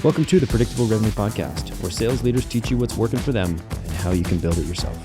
Welcome to the Predictable Revenue Podcast, where sales leaders teach you what's working for them and how you can build it yourself.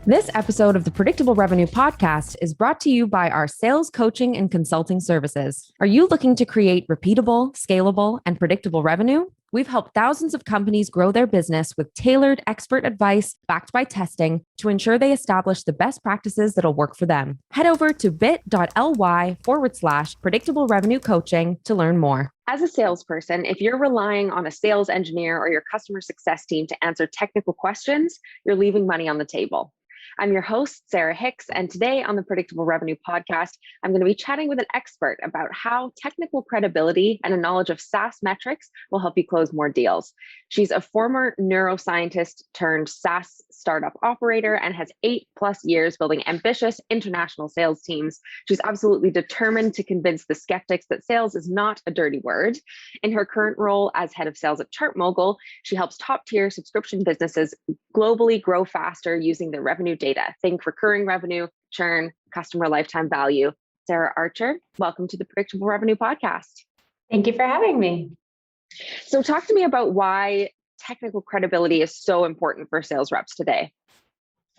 This episode of the Predictable Revenue Podcast is brought to you by our sales coaching and consulting services. Are you looking to create repeatable, scalable, and predictable revenue? We've helped thousands of companies grow their business with tailored expert advice backed by testing to ensure they establish the best practices that'll work for them. Head over to bit.ly/predictable revenue coaching to learn more. As a salesperson, if you're relying on a sales engineer or your customer success team to answer technical questions, you're leaving money on the table. I'm your host, Sarah Hicks, and today on the Predictable Revenue Podcast, I'm going to be chatting with an expert about how technical credibility and a knowledge of SaaS metrics will help you close more deals. She's a former neuroscientist turned SaaS startup operator and has 8+ years building ambitious international sales teams. She's absolutely determined to convince the skeptics that sales is not a dirty word. In her current role as head of sales at ChartMogul, she helps top-tier subscription businesses globally grow faster using their revenue data. Think recurring revenue, churn, customer lifetime value. Sara Archer, welcome to the Predictable Revenue Podcast. Thank you for having me. So talk to me about why technical credibility is so important for sales reps today.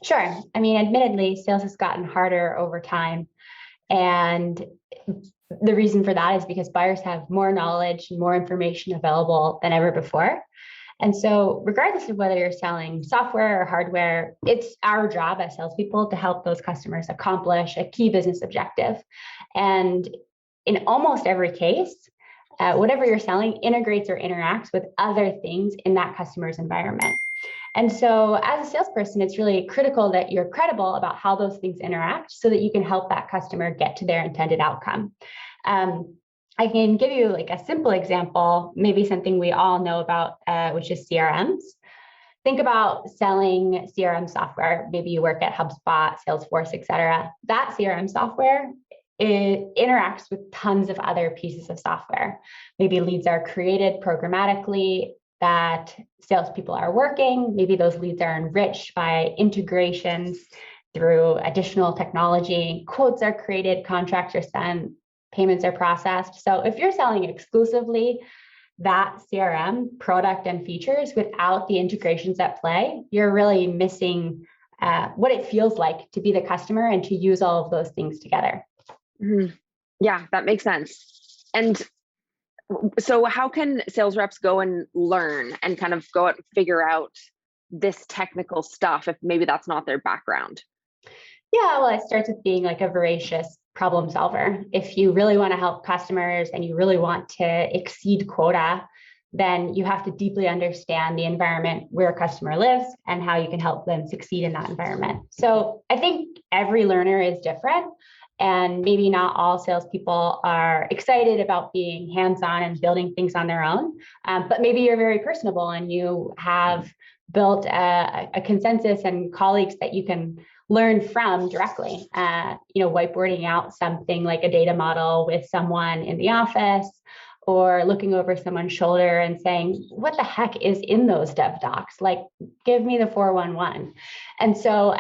Sure. I mean, admittedly, sales has gotten harder over time. And the reason for that is because buyers have more knowledge and more information available than ever before. And so regardless of whether you're selling software or hardware, it's our job as salespeople to help those customers accomplish a key business objective. And in almost every case, whatever you're selling integrates or interacts with other things in that customer's environment. And so as a salesperson, it's really critical that you're credible about how those things interact so that you can help that customer get to their intended outcome. I can give you like a simple example, maybe something we all know about, which is CRMs. Think about selling CRM software. Maybe you work at HubSpot, Salesforce, et cetera. That CRM software, it interacts with tons of other pieces of software. Maybe leads are created programmatically that salespeople are working. Maybe those leads are enriched by integrations through additional technology. Quotes are created, contracts are sent, payments are processed. So if you're selling exclusively that CRM product and features without the integrations at play, you're really missing what it feels like to be the customer and to use all of those things together. Mm-hmm. Yeah, that makes sense. And so how can sales reps go and learn and kind of go out and figure out this technical stuff if maybe that's not their background? Yeah, well, it starts with being like a voracious problem solver. If you really want to help customers and you really want to exceed quota, then you have to deeply understand the environment where a customer lives and how you can help them succeed in that environment. So I think every learner is different, and maybe not all salespeople are excited about being hands-on and building things on their own, but maybe you're very personable and you have built a consensus and colleagues that you can learn from directly, whiteboarding out something like a data model with someone in the office or looking over someone's shoulder and saying, what the heck is in those dev docs? Like, give me the 411. And so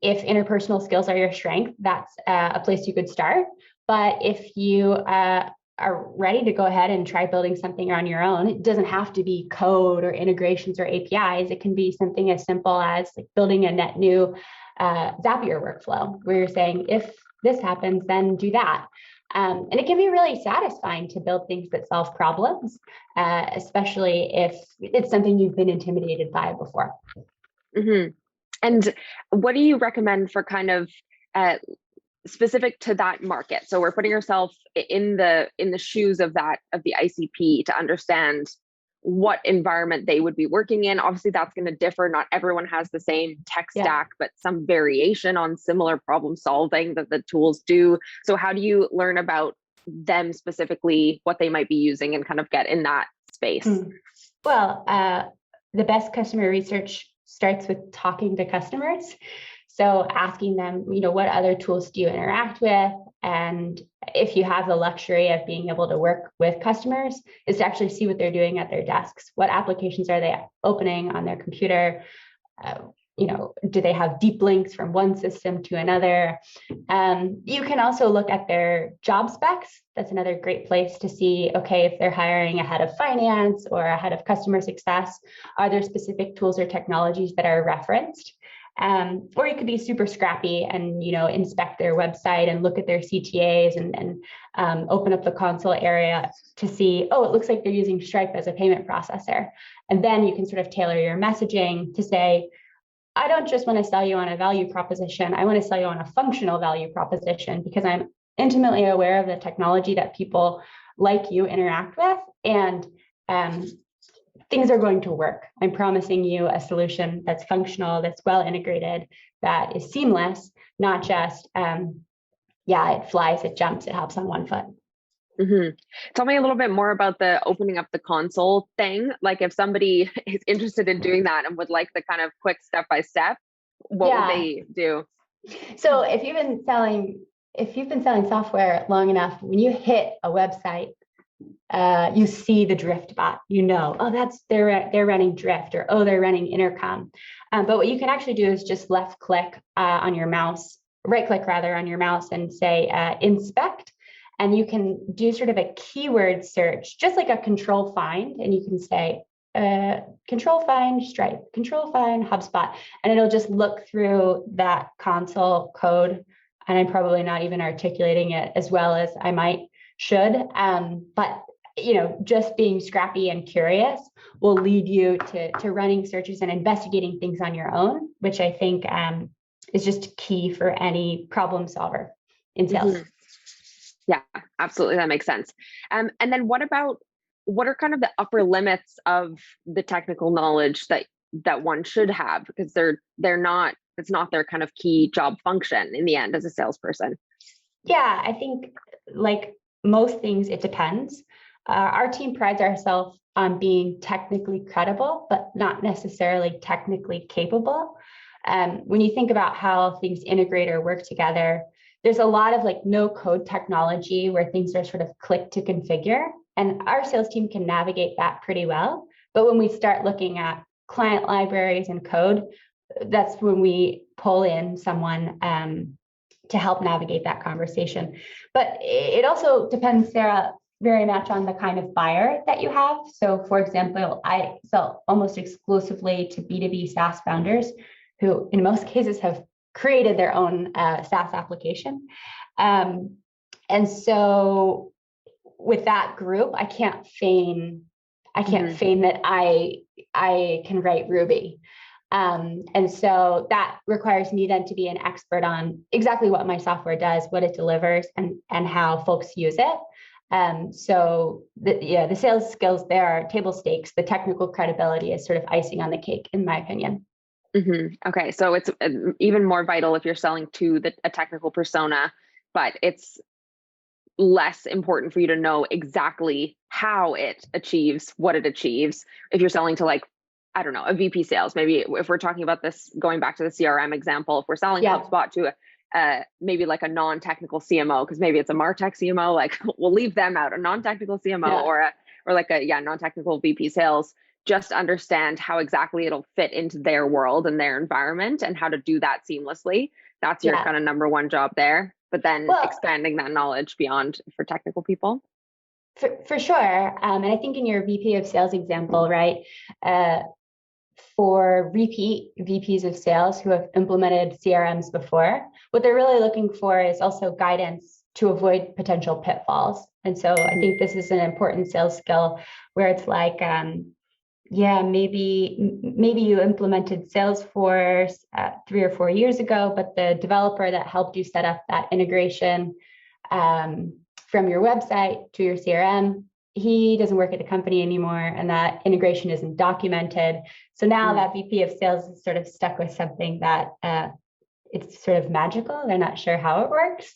if interpersonal skills are your strength, that's a place you could start. But if you are ready to go ahead and try building something on your own, it doesn't have to be code or integrations or APIs. It can be something as simple as like building a net new Zapier workflow where you're saying, if this happens, then do that. And it can be really satisfying to build things that solve problems, especially if it's something you've been intimidated by before. Mm-hmm. And what do you recommend for kind of specific to that market? So we're putting ourselves in the shoes of the ICP to understand what environment they would be working in. Obviously, that's going to differ. Not everyone has the same tech stack, but some variation on similar problem solving that the tools do. So how do you learn about them specifically, what they might be using, and kind of get in that space? Well, the best customer research starts with talking to customers. So asking them, what other tools do you interact with? And if you have the luxury of being able to work with customers, is to actually see what they're doing at their desks. What applications are they opening on their computer? do they have deep links from one system to another? You can also look at their job specs. That's another great place to see, okay, if they're hiring a head of finance or a head of customer success, are there specific tools or technologies that are referenced? Or you could be super scrappy and, inspect their website and look at their CTAs and open up the console area to see, oh, it looks like they're using Stripe as a payment processor. And then you can sort of tailor your messaging to say, I don't just want to sell you on a value proposition. I want to sell you on a functional value proposition because I'm intimately aware of the technology that people like you interact with, and things are going to work. I'm promising you a solution that's functional, that's well integrated, that is seamless, not just, it flies, it jumps, it hops on one foot. Mm-hmm. Tell me a little bit more about the opening up the console thing. Like if somebody is interested in doing that and would like the kind of quick step-by-step, what would they do? So if you've been selling software long enough, when you hit a website, you see the drift bot, they're running drift, or they're running intercom. But what you can actually do is just right click on your mouse and say inspect. And you can do sort of a keyword search, just like a control find. And you can say control find Stripe, control find HubSpot, and it'll just look through that console code. And I'm probably not even articulating it as well as I should. But just being scrappy and curious will lead you to running searches and investigating things on your own, which I think is just key for any problem solver in sales. Mm-hmm. Yeah, absolutely. That makes sense. And then what are kind of the upper limits of the technical knowledge that one should have? Because it's not their kind of key job function in the end as a salesperson. Yeah, I think like most things, it depends. Our team prides ourselves on being technically credible, but not necessarily technically capable. When you think about how things integrate or work together, there's a lot of like no code technology where things are sort of click to configure, and our sales team can navigate that pretty well. But when we start looking at client libraries and code, that's when we pull in someone to help navigate that conversation. But it also depends, Sarah, very much on the kind of buyer that you have. So for example, I sell almost exclusively to B2B SaaS founders who in most cases have created their own SaaS application. And so with that group, I can't feign that I can write Ruby. And so that requires me then to be an expert on exactly what my software does, what it delivers, and how folks use it. So the sales skills there are table stakes. The technical credibility is sort of icing on the cake, in my opinion. Mm-hmm. Okay, so it's even more vital if you're selling to a technical persona, but it's less important for you to know exactly how it achieves what it achieves. If you're selling to a VP sales, maybe if we're talking about this, going back to the CRM example, if we're selling HubSpot to maybe like a non-technical CMO, because maybe it's a MarTech CMO, like we'll leave them out, a non-technical CMO or like a non-technical VP sales. Just understand how exactly it'll fit into their world and their environment and how to do that seamlessly. That's your kind of number one job there. But then expanding that knowledge beyond for technical people. For sure. And I think in your VP of sales example, right, for repeat VPs of sales who have implemented CRMs before, what they're really looking for is also guidance to avoid potential pitfalls. And so I think this is an important sales skill where it's like, maybe you implemented Salesforce 3 or 4 years ago, but the developer that helped you set up that integration from your website to your CRM, he doesn't work at the company anymore, and that integration isn't documented. So now that VP of sales is sort of stuck with something that it's sort of magical. They're not sure how it works.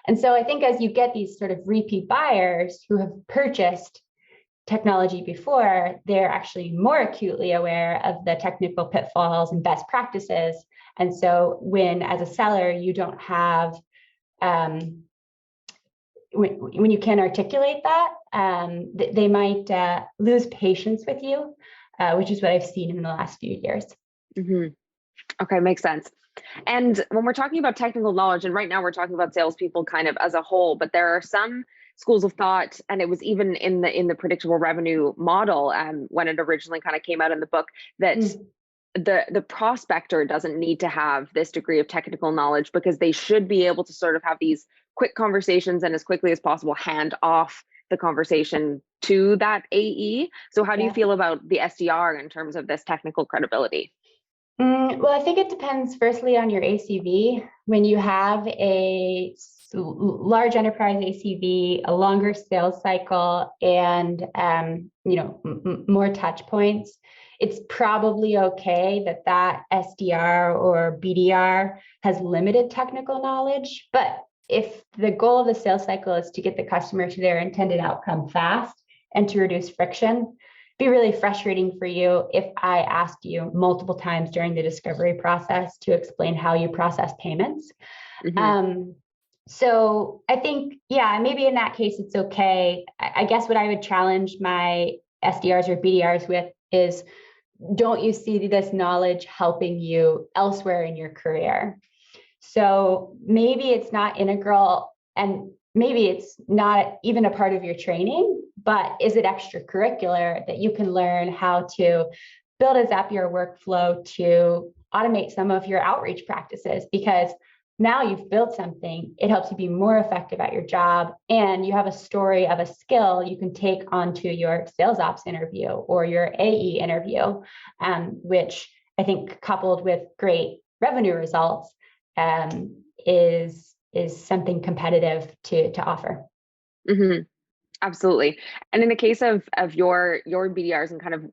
And so I think as you get these sort of repeat buyers who have purchased technology before, they're actually more acutely aware of the technical pitfalls and best practices. And so when, as a seller, you don't have, when you can't articulate that, they might lose patience with you, which is what I've seen in the last few years. Mm-hmm. Okay, makes sense. And when we're talking about technical knowledge, and right now we're talking about salespeople kind of as a whole, but there are some schools of thought, and it was even in the predictable revenue model, when it originally kind of came out in the book, that the prospector doesn't need to have this degree of technical knowledge, because they should be able to sort of have these quick conversations and as quickly as possible hand off the conversation to that AE. So how do you feel about the SDR in terms of this technical credibility? Well, I think it depends firstly on your ACV. When you have a large enterprise ACV, a longer sales cycle, and more touch points, it's probably okay that SDR or BDR has limited technical knowledge. But if the goal of the sales cycle is to get the customer to their intended outcome fast and to reduce friction, be really frustrating for you if I asked you multiple times during the discovery process to explain how you process payments. So I think, maybe in that case, it's okay. I guess what I would challenge my SDRs or BDRs with is, don't you see this knowledge helping you elsewhere in your career? So maybe it's not integral, and maybe it's not even a part of your training, but is it extracurricular that you can learn how to build a Zapier workflow to automate some of your outreach practices? Because now you've built something, it helps you be more effective at your job, and you have a story of a skill you can take onto your sales ops interview or your AE interview, which I think, coupled with great revenue results, is something competitive to offer. Absolutely. And in the case of your BDRs, and kind of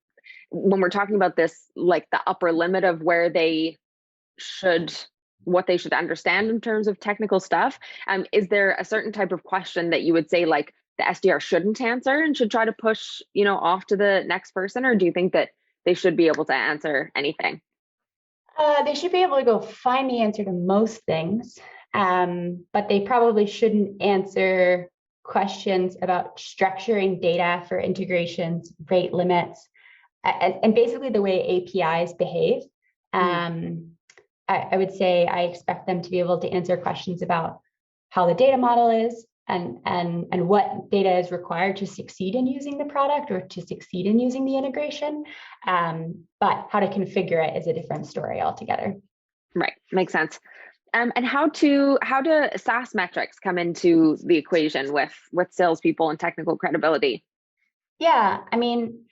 when we're talking about this, like the upper limit of where what they should understand in terms of technical stuff, is there a certain type of question that you would say like the SDR shouldn't answer and should try to push, off to the next person? Or do you think that they should be able to answer anything? They should be able to go find the answer to most things, but they probably shouldn't answer questions about structuring data for integrations, rate limits, and basically the way APIs behave. I would say I expect them to be able to answer questions about how the data model is and what data is required to succeed in using the product or to succeed in using the integration. But how to configure it is a different story altogether. Right, makes sense. And how do SaaS metrics come into the equation with salespeople and technical credibility? Yeah, I mean,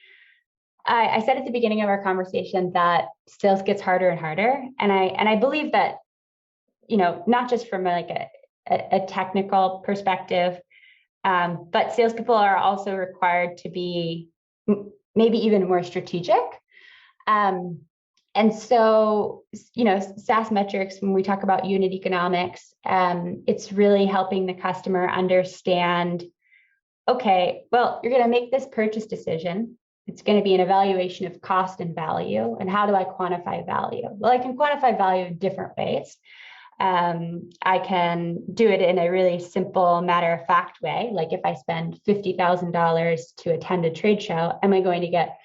I said at the beginning of our conversation that sales gets harder and harder, and I believe that, not just from like a technical perspective, but salespeople are also required to be maybe even more strategic. And so, SaaS metrics, when we talk about unit economics, it's really helping the customer understand, okay, well, you're going to make this purchase decision. It's going to be an evaluation of cost and value. And how do I quantify value? Well, I can quantify value in different ways. I can do it in a really simple, matter-of-fact way. Like if I spend $50,000 to attend a trade show, am I going to get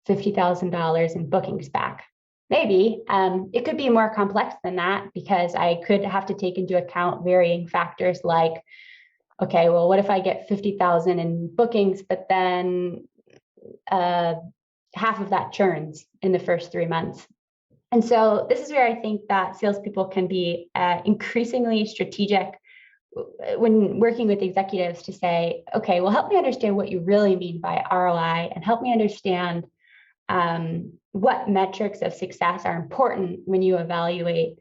$50,000 in bookings back? Maybe. It could be more complex than that, because I could have to take into account varying factors like, okay, well, what if I get 50,000 in bookings, but then half of that churns in the first 3 months? And so this is where I think that salespeople can be increasingly strategic when working with executives to say, okay, well, help me understand what you really mean by ROI, and help me understand what metrics of success are important when you evaluate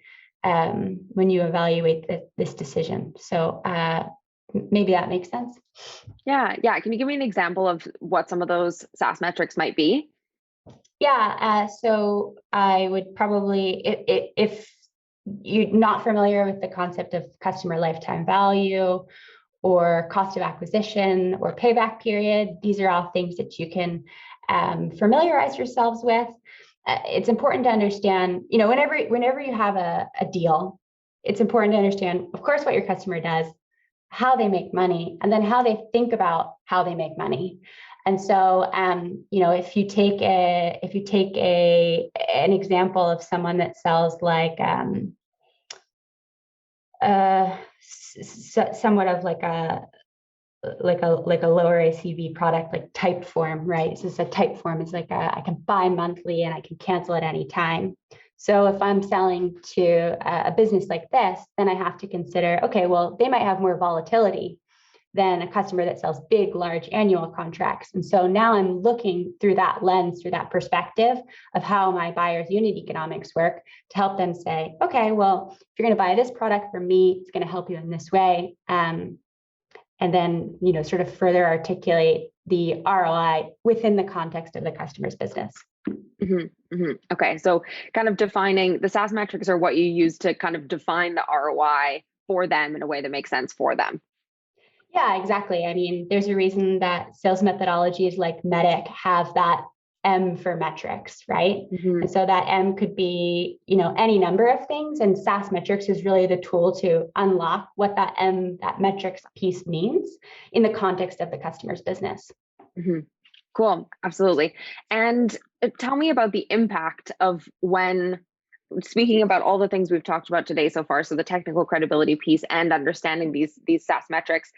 this decision. So maybe that makes sense. Yeah. Can you give me an example of what some of those SaaS metrics might be? Yeah. So I would probably, if you're not familiar with the concept of customer lifetime value or cost of acquisition or payback period, these are all things that you can familiarize yourselves with. It's important to understand, whenever you have a deal, it's important to understand, of course, what your customer does, how they make money, and then how they think about how they make money. And so, if you take an example of someone that sells like somewhat of like a lower ACV product, like type form, right? So a type form is like I can buy monthly and I can cancel at any time. So if I'm selling to a business like this, then I have to consider, okay, well, they might have more volatility than a customer that sells big, large annual contracts. And so now I'm looking through that lens, through that perspective of how my buyer's unit economics work to help them say, okay, well, if you're going to buy this product from me, it's going to help you in this way. And then, sort of further articulate the ROI within the context of the customer's business. Okay, so kind of defining the SaaS metrics are what you use to kind of define the ROI for them in a way that makes sense for them. Yeah, exactly. I mean, there's a reason that sales methodologies like MEDDIC have that M for metrics, right? And so that M could be, any number of things, and SaaS metrics is really the tool to unlock what that metrics piece means in the context of the customer's business. Cool, absolutely. And tell me about the impact of when, speaking about all the things we've talked about today so far, so the technical credibility piece and understanding these SaaS metrics,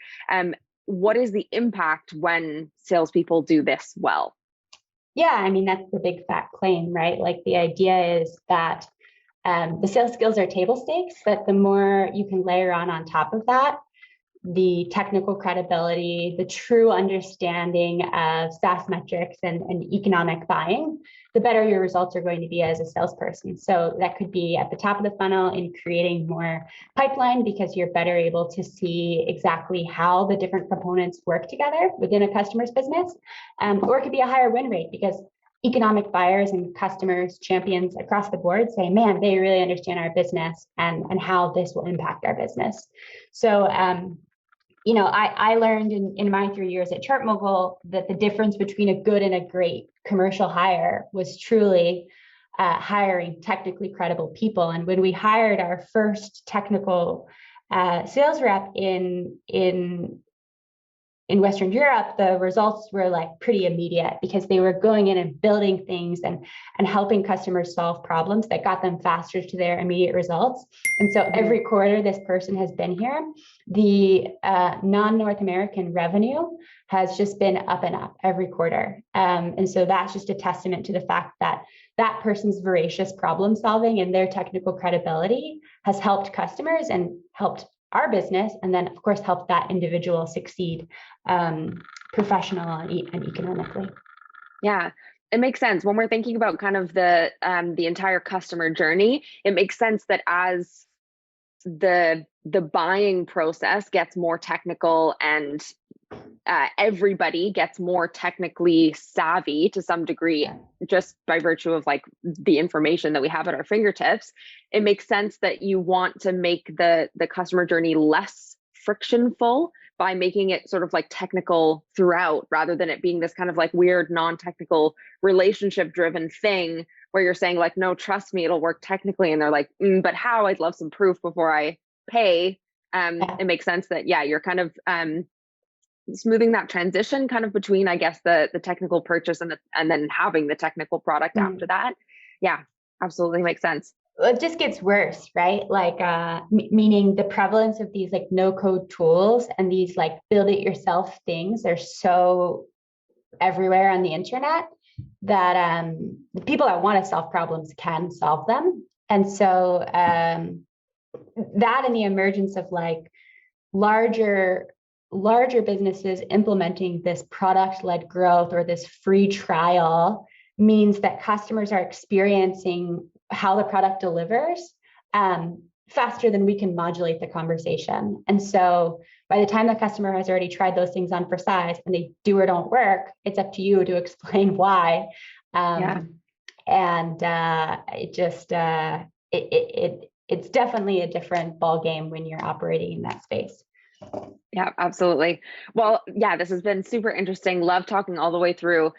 what is the impact when salespeople do this well? Yeah, I mean, that's the big fat claim, right? Like the idea is that the sales skills are table stakes, but the more you can layer on top of that, the technical credibility, the true understanding of SaaS metrics and economic buying, the better your results are going to be as a salesperson. So that could be at the top of the funnel in creating more pipeline because you're better able to see exactly how the different components work together within a customer's business. Or it could be a higher win rate because economic buyers and customers, champions across the board say, man, they really understand our business and how this will impact our business. So, I learned in my 3 years at ChartMogul that the difference between a good and a great commercial hire was truly hiring technically credible people. And when we hired our first technical sales rep in Western Europe, the results were like pretty immediate because they were going in and building things and helping customers solve problems that got them faster to their immediate results. And so every quarter this person has been here, the non-North American revenue has just been up and up every quarter. And so that's just a testament to the fact that that person's voracious problem solving and their technical credibility has helped customers and helped our business, and then of course help that individual succeed professional and economically. Yeah, it makes sense when we're thinking about kind of the entire customer journey. It makes sense that as the buying process gets more technical and everybody gets more technically savvy to some degree, just by virtue of like the information that we have at our fingertips, it makes sense that you want to make the customer journey less frictionful by making it sort of like technical throughout, rather than it being this kind of like weird non-technical relationship driven thing where you're saying like, no, trust me, it'll work technically. And they're like, but how? I'd love some proof before I pay. It makes sense that, you're kind of smoothing that transition kind of between, I guess, the technical purchase and then having the technical product after that. Yeah, absolutely makes sense. It just gets worse, right? Like, meaning the prevalence of these like no code tools and these like build it yourself things are so everywhere on the internet that the people that want to solve problems can solve them. And so that and the emergence of like larger businesses implementing this product-led growth or this free trial means that customers are experiencing how the product delivers faster than we can modulate the conversation. And so by the time the customer has already tried those things on for size and they do or don't work, it's up to you to explain why. And it's definitely a different ball game when you're operating in that space. Yeah, absolutely. Well, yeah, this has been super interesting. Love talking all the way through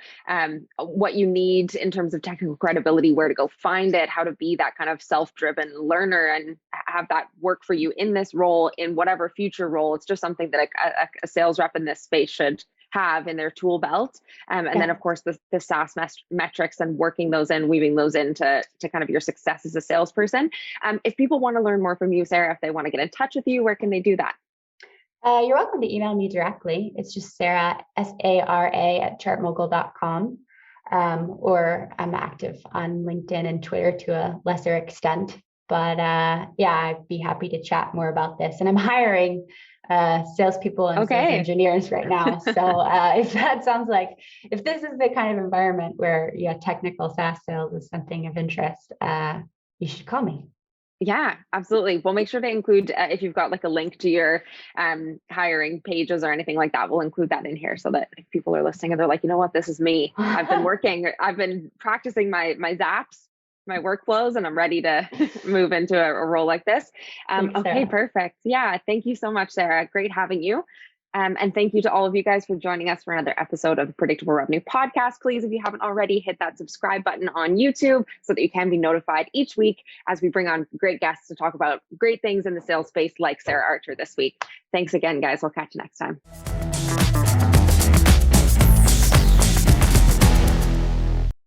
what you need in terms of technical credibility, where to go find it, how to be that kind of self-driven learner and have that work for you in this role, in whatever future role. It's just something that a sales rep in this space should have in their tool belt. And then of course the SaaS metrics and working those in, weaving those into kind of your success as a salesperson. If people want to learn more from you, Sara, if they want to get in touch with you, where can they do that? You're welcome to email me directly. It's just Sara, SARA @chartmogul.com. Or I'm active on LinkedIn and Twitter to a lesser extent. But I'd be happy to chat more about this. And I'm hiring salespeople and sales engineers right now. So if that sounds like, if this is the kind of environment where technical SaaS sales is something of interest, you should call me. Yeah, absolutely. We'll make sure to include, if you've got like a link to your hiring pages or anything like that, we'll include that in here so that if people are listening and they're like, you know what, this is me. I've been practicing my zaps, my workflows, and I'm ready to move into a role like this. Thanks, okay, Sara. perfect. Yeah, thank you so much, Sara. Great having you. And thank you to all of you guys for joining us for another episode of the Predictable Revenue Podcast. Please, if you haven't already, hit that subscribe button on YouTube so that you can be notified each week as we bring on great guests to talk about great things in the sales space like Sara Archer this week. Thanks again, guys. We'll catch you next time.